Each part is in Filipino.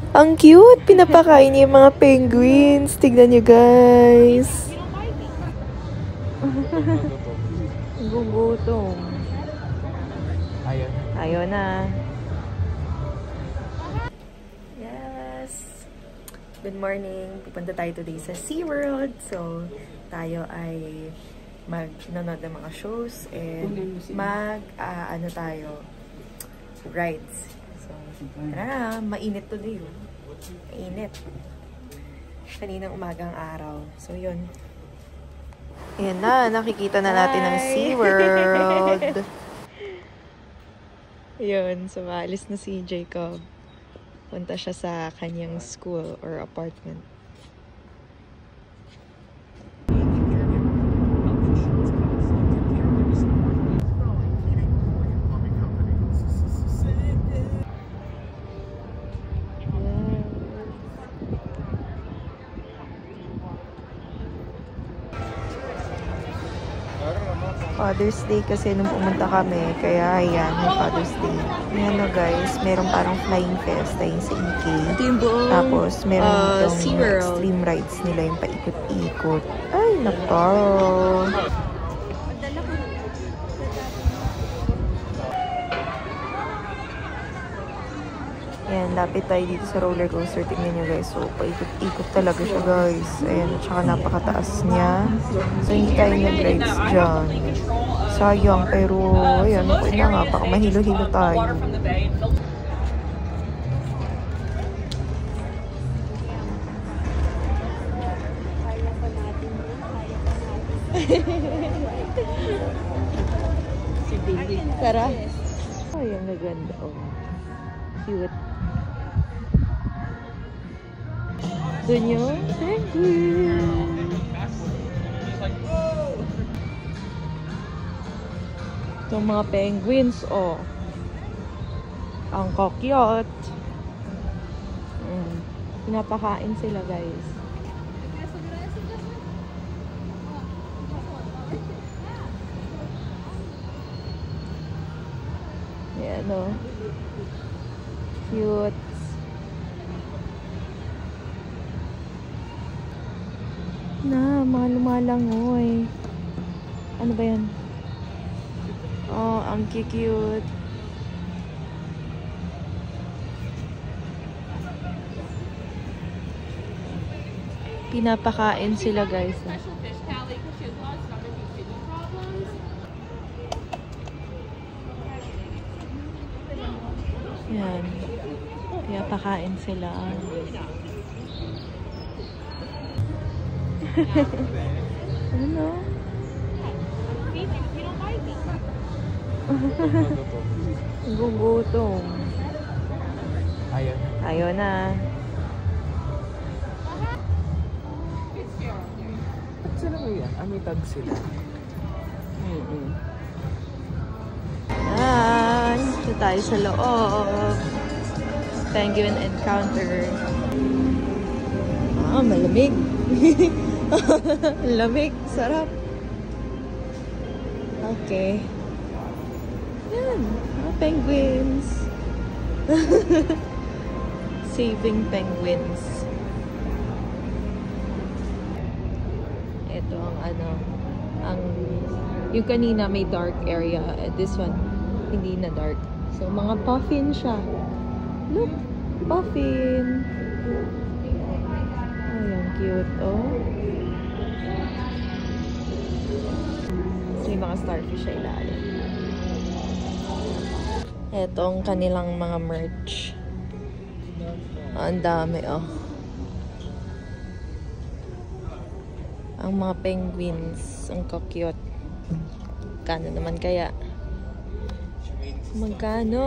Ang cute! Pinapakain niya yung mga penguins. Tignan niyo, guys. Gugutom. Ayaw na. Yes. Good morning. Pupunta tayo today sa SeaWorld. So, tayo ay mag-nanood ng mga shows and ano tayo, rides. So, tara, mainit today. Mainit. Kaninang umagang araw. So, yun. Ayan na, nakikita na natin ang SeaWorld. Yun, so maalis na si Jacob. Punta siya sa kanyang school or apartment. Father's Day kasi nung pumunta kami, kaya ayan, may Father's Day. Ayan na guys, meron parang flying fest ayun sa EK. Tapos meron itong extreme rides nila yung paikot-ikot. Ay, nako! Ayan, lapit tayo dito sa roller coaster. Tingnan nyo guys. So, paikot-ikot talaga siya guys. Ayan, at saka napakataas niya. So, hindi tayo nag-rides dyan. Sayang, pero ayan, okay na nga. Baka mahilo-hilo tayo. Si baby. Tara. Ayan, naganda. Oh. Cute. Doon yung penguin. Itong mga penguins, oh. Ang cute. Pinapakain sila, guys. Ayan, oh. Cute. Na, mga lumalangoy. Ano ba yan? Oh, ang cute. Pinapakain sila, guys. Yan. Pinapakain sila. Ano? Gugutom. Ayaw na. Ba't sila mo yan? May tag sila. Yan. Ito tayo sa loob. Penguin encounter. Ah, malamig. Lamig. Sarap. Okay. Yan. Mga penguins. Saving penguins. Ito ang ano. Yung kanina may dark area. This one, hindi na dark. So, mga puffin siya. Look. Puffin. Ayan, cute. Oh. So, yung mga starfish sa ilalim. Ito ang kanilang mga merch. Ang dami, oh. Ang mga penguins. Ang cute. Magkano naman kaya? Magkano?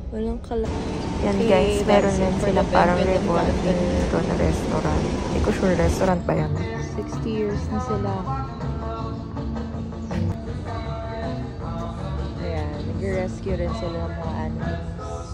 Walang kala. Yan guys, meron din sila parang revolving dito na restaurant. Hindi ko sure restaurant ba yan. 60 years na sila. Ayan, nag-rescue rin sila ng mga animals.